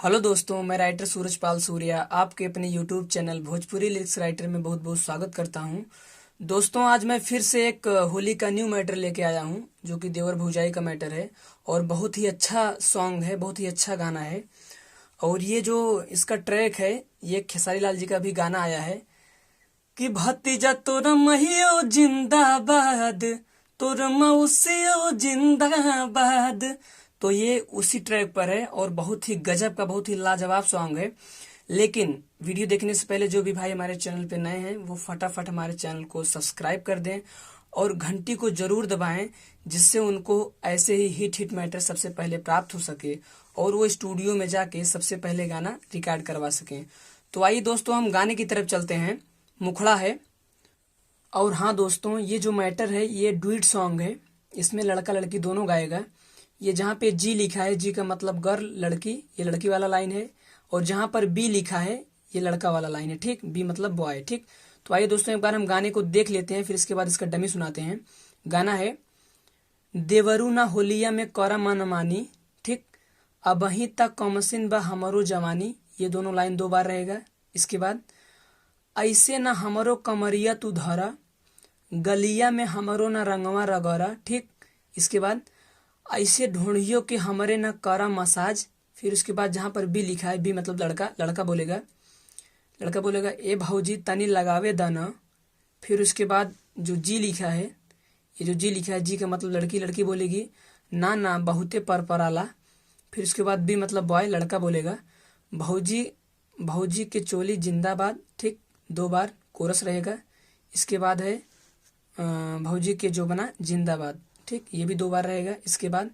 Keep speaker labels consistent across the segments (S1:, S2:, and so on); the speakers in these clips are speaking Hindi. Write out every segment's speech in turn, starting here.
S1: हेलो दोस्तों, मैं राइटर सूरज पाल सूर्या आपके अपने YouTube channel Bhojpuri lyrics writer में बहुत बहुत स्वागत करता हूं। दोस्तों, आज मैं फिर से एक होली का न्यू मैटर लेके आया हूं जो कि देवर भौजाई का मैटर है और बहुत ही अच्छा सॉन्ग है, बहुत ही अच्छा गाना है। और ये जो इसका ट्रैक है, ये खेसारी लाल जी का भी गाना आया है कि भतीजा तोर महियो जिंदाबाद, तोर मौसियो जिंदाबाद। तो ये उसी ट्रैक पर है और बहुत ही गजब का, बहुत ही लाजवाब सॉन्ग है। लेकिन वीडियो देखने से पहले जो भी भाई हमारे चैनल पे नए हैं वो फटाफट हमारे चैनल को सब्सक्राइब कर दें और घंटी को जरूर दबाएं, जिससे उनको ऐसे ही हिट हिट मैटर सबसे पहले प्राप्त हो सके और वो स्टूडियो में जाके सबसे पहले गाना रिकॉर्ड करवा सकें। तो आइए दोस्तों, हम गाने की तरफ चलते हैं। मुखड़ा है। और हाँ दोस्तों, ये जो मैटर है ये डुइट सॉन्ग है। इसमें लड़का लड़की दोनों गाएगा। ये जहाँ पे जी लिखा है, जी का मतलब गर्ल, लड़की, ये लड़की वाला लाइन है। और जहाँ पर बी लिखा है ये लड़का वाला लाइन है। ठीक, बी मतलब बॉय। ठीक, तो आइए दोस्तों, एक बार हम गाने को देख लेते हैं, फिर इसके बाद इसका डमी सुनाते हैं। गाना है देवरू ना होलिया में करा मन मानी, ठीक, अबही तक कमसिन बा हमरो जवानी। ये दोनों लाइन 2 बार रहेगा। इसके बाद ऐसे ना हमरो कमरिया तू धरा, गलिया में हमरो ना रंगवा रगरा। ठीक, इसके बाद ऐसे ढूंढियो कि हमरे ना करा मसाज। फिर उसके बाद जहाँ पर बी लिखा है, बी मतलब लड़का, लड़का बोलेगा ए भौजी तनी लगावे दाना। फिर उसके बाद जो जी लिखा है, ये जो जी लिखा है, जी का मतलब लड़की, लड़की बोलेगी ना ना बहुते परपराला। फिर उसके बाद बी मतलब बॉय, लड़का बोलेगा भौजी भौजी के चोली जिंदाबाद। ठीक, 2 बार कोरस रहेगा। इसके बाद है भौजी के जो बना जिंदाबाद। ठीक, ये भी 2 बार रहेगा। इसके बाद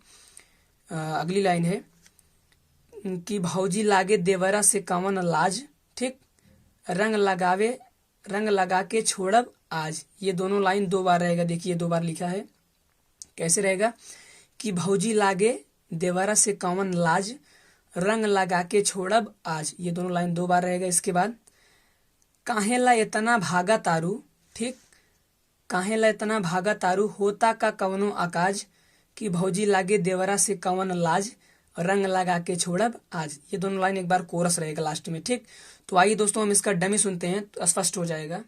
S1: अगली लाइन है कि भौजी लागे देवरा से कवन लाज। ठीक, रंग लगा के छोड़ब आज। ये दोनों लाइन 2 बार रहेगा। देखिए 2 बार लिखा है, कैसे रहेगा कि भौजी लागे देवरा से कवन लाज, रंग लगा के छोड़ब आज। ये दोनों लाइन 2 बार रहेगा। इसके बाद काहेला इतना भागा तारू। ठीक, काहेला इतना भागा तारू, होता का कवनो आकाज, कि भौजी लागे देवरा से कवन लाज, रंग लगा के छोड़ब आज। ये दोनों लाइन एक बार कोरस रहेगा लास्ट में। ठीक, तो आइए दोस्तों, हम इसका डमी सुनते हैं तो स्पष्ट हो जाएगा।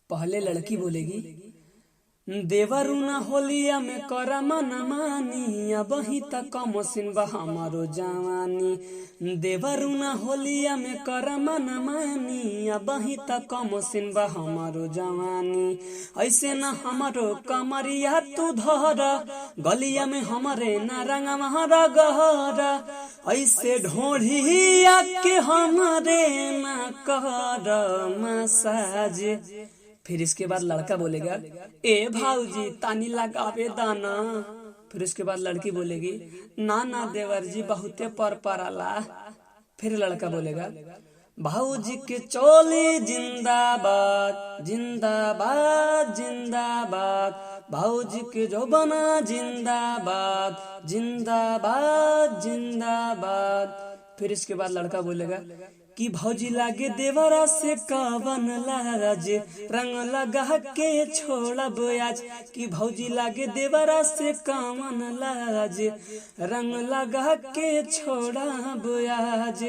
S1: पहले लड़की बोलेगी देवरू ना होलिया में करा मन मानी, अबही तक कमसिन बा हमारो जवानी। देवरू ना होलिया में करा मन मानी, अबही तक कमसिन बा हमारो जवानी। ऐसे ना हमारो कमरिया तू धरा, गलिया में हमारे ना रंगवा गहरा, ऐसे ढोढ़िया के हमारे ना कर मसाज। फिर इसके बाद लड़का बोलेगा ए भाऊजी तानी लगावे दाना। फिर उसके बाद लड़की बोलेगी ना ना देवर जी बहुते पर पराला। फिर लड़का बोलेगा भाऊजी के चोली जिंदाबाद, जिंदाबाद जिंदाबाद, भाऊजी के जो बना जिंदाबाद, जिंदाबाद जिंदाबाद। फिर इसके बाद लड़का बोलेगा कि भौजी लागे देवरा से कवन लाज, रंग लगा के छोड़ब आज। कि भौजी लागे देवरा से कवन लाज, रंग लगा के छोड़ब आज।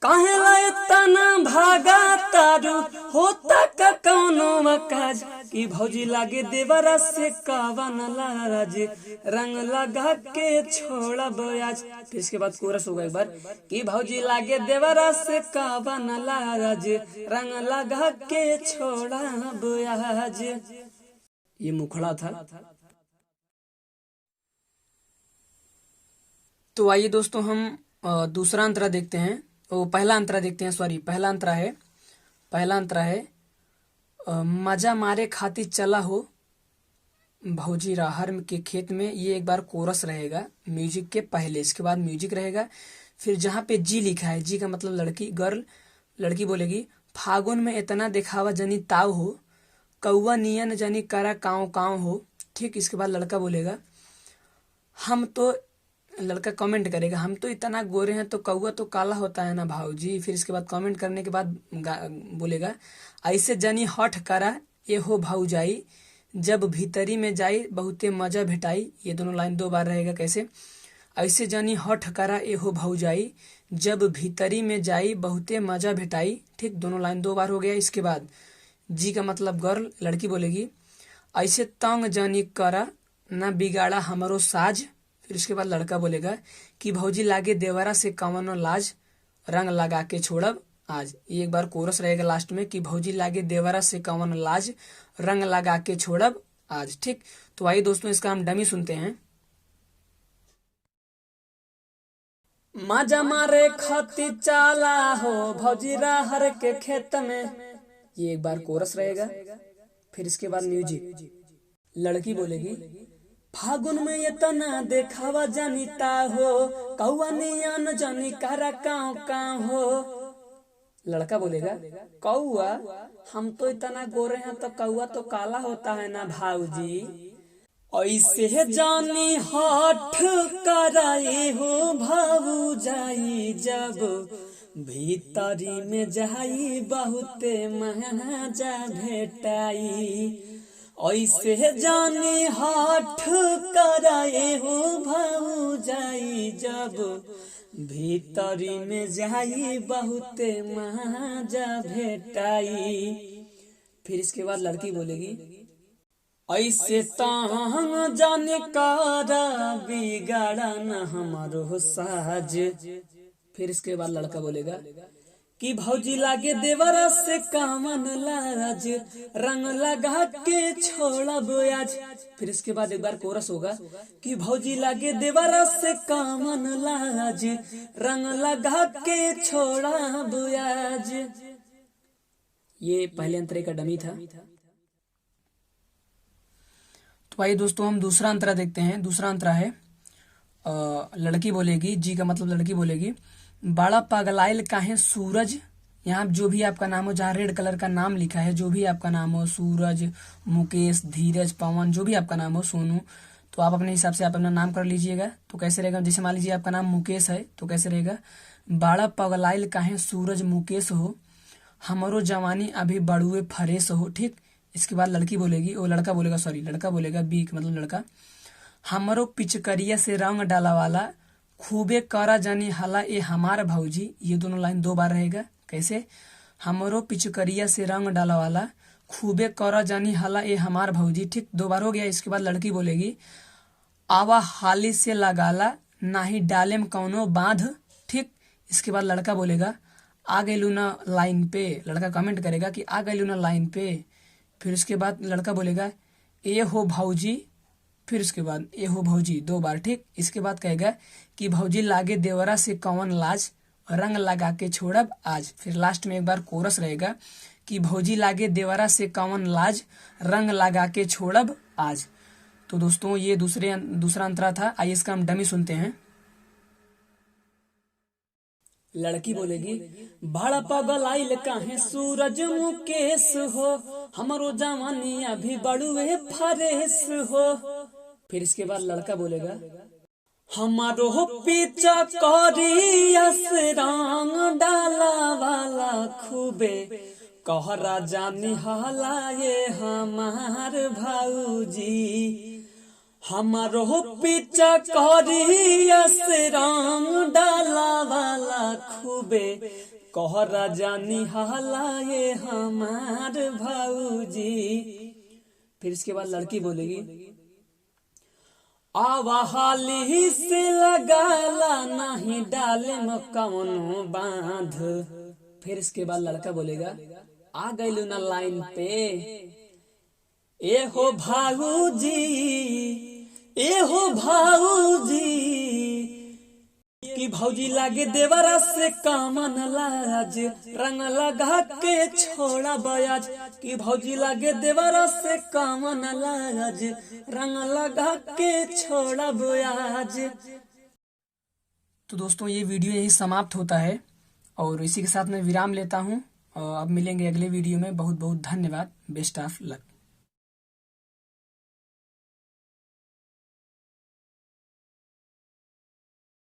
S1: काहेला इतना भागा तारू, होता का कौनो काज, कि भौजी लागे देवरा से कवन लाज, रंग लगा के छोड़ब आज। फिर इसके बाद कोरस होगा एक बार कि भौजी लागे देवरा से कवन लाज, रंग लगा के छोड़ब आज। ये मुखड़ा था। तो आइए दोस्तों, हम दूसरा अंतरा देखते हैं। वो पहला अंतरा देखते हैं, सॉरी, पहला अंतरा है मजा मारे खातिर चला हो भौजी राहर के खेत में। ये एक बार कोरस रहेगा म्यूजिक के पहले। इसके बाद म्यूजिक रहेगा। फिर जहाँ पे जी लिखा है, जी का मतलब लड़की, गर्ल, लड़की बोलेगी फागुन में इतना दिखावा जनी ताव हो, कौवा नियन जनी करा काव काव हो। ठीक, इसके बाद लड़का बोलेगा हम तो, लड़का कमेंट करेगा हम तो इतना गोरे हैं तो कौवा तो काला होता है ना भाऊजी। फिर इसके बाद कमेंट करने के बाद बोलेगा ऐसे जनी हठ करा ये हो भाऊजाई, जब भीतरी में जाई बहुते मजा भेटाई। ये दोनों लाइन 2 बार रहेगा। कैसे ऐसे जानी हठ करा एहो भौजाई, जब भीतरी में जाई बहुते मजा भेटाई। ठीक, दोनों लाइन 2 बार हो गया। इसके बाद जी का मतलब गर्ल, लड़की बोलेगी ऐसे तंग जानी करा ना बिगाड़ा हमारो साज। फिर इसके बाद लड़का बोलेगा कि भौजी लागे देवरा से कवनो लाज, रंग लगा के छोड़ब आज। ये एक बार कोरस रहेगा लास्ट में कि भौजी लागे देवरा से कवनो लाज, रंग लगा के छोड़ब आज। ठीक, तो आइए दोस्तों इसका हम डमी सुनते हैं। माजा मारे खती चाला हो भौजी राहर के खेत में। ये एक बार कोरस रहेगा। फिर इसके बाद म्यूजिक। लड़की बोलेगी फागुन में ये तना देखावा जानीता हो, कौआ नियन जानी कारा काव काव हो। लड़का बोलेगा कौआ, हम तो इतना गोरे हैं तो कौआ तो काला होता है ना भाऊजी। ऐसे जानी हठ कराए हो भाऊजाई, जब भीतरी में जाई बहुते मजा भेटाई। ऐसे जानी हठ कराए हो भाऊजाई, जब भीतरी में जाई बहुते मजा भेटाई। फिर इसके बाद लड़की बोलेगी ऐसे तंग जाने कारा बिगाड़ा न हमारो साज। फिर इसके बाद लड़का बोलेगा कि भौजी लागे देवरा से कामन लाज, रंग लगा के छोड़ब आज। फिर इसके बाद एक बार कोरस होगा कि भौजी लागे देवरा से कामन लाज, रंग लगा के छोड़ब आज। ये पहले अंतरे का डमी था। तो आइए दोस्तों हम दूसरा अंतरा देखते हैं। दूसरा अंतरा है लड़की बोलेगी, जी का मतलब लड़की बोलेगी बड़ा पगलाइल काहे सूरज। यहाँ जो भी आपका नाम हो, जहाँ रेड कलर का नाम लिखा है, जो भी आपका नाम हो, सूरज, मुकेश, धीरज, पवन, जो भी आपका नाम हो, सोनू, तो आप अपने हिसाब से आप अपना नाम कर लीजिएगा। तो कैसे रहेगा, जैसे मान लीजिए आपका नाम मुकेश है तो कैसे रहेगा बड़ा पगलाइल काहे सूरज मुकेश हो, हमारो जवानी अभी बड़ुए फरेश हो। ठीक, इसके बाद लड़की बोलेगी, वो लड़का बोलेगा, सॉरी लड़का बोलेगा, बी का मतलब लड़का, हमारो पिचकरिया से रंग डाला वाला, खूबे करा जानी हला ए हमार भौजी। ये दोनों लाइन 2 बार रहेगा। कैसे, हमारो पिचकरिया से रंग डाला वाला, खूबे करा जानी हला ए हमार भौजी। ठीक, 2 बार हो गया। इसके बाद लड़की बोलेगी आवा हाली से लगाला, नाही डालेम कौनो बांध। ठीक, इसके बाद लड़का बोलेगा आ गइलू ना लाइन पे। लड़का कमेंट करेगा कि आ गइलू ना लाइन पे। फिर उसके बाद लड़का बोलेगा ए हो भौजी। फिर उसके बाद ए हो भौजी 2 बार। ठीक, इसके बाद कहेगा कि भौजी लागे देवरा से कौन लाज, रंग लगा के छोड़ब आज। फिर लास्ट में एक बार कोरस रहेगा कि भौजी लागे देवरा से कौन लाज, रंग लगा के छोड़ब आज। तो दोस्तों ये दूसरा अंतरा था। आइए इसका हम डमी सुनते हैं। लड़की बोलेगी बड़ा पगल आइल काहे सूरज मुकेश हो, हमारो जवानी अभी बड़ुए फरेश हो। फिर इसके बाद लड़का बोलेगा हमारो पीछा करिया से रंग डाला वाला, खूबे कहरा जानी हाला ये हमार भाऊजी। हमारो पीछा करिया से रंग डाला वाला, खूबे कहरा जानी हाला ये हमार भाऊजी। फिर इसके बाद लड़की बोलेगी आवा हाली से लगाला, नहीं डाले कौनो बांध। फिर इसके बाद लड़का बोलेगा आ गइलू ना लाइन पे, ए हो भाऊजी, ए हो भाऊजी, कि भौजी लागे देवरा से कामन लाज, रंग लगा के छोड़ा बयाज। कि भौजी लागे देवरा से कामन लाज, रंग लगा के छोड़ा बयाज। तो दोस्तों ये वीडियो यही समाप्त होता है और इसी के साथ मैं विराम लेता हूँ। अब मिलेंगे अगले वीडियो में। बहुत बहुत धन्यवाद। Best of luck.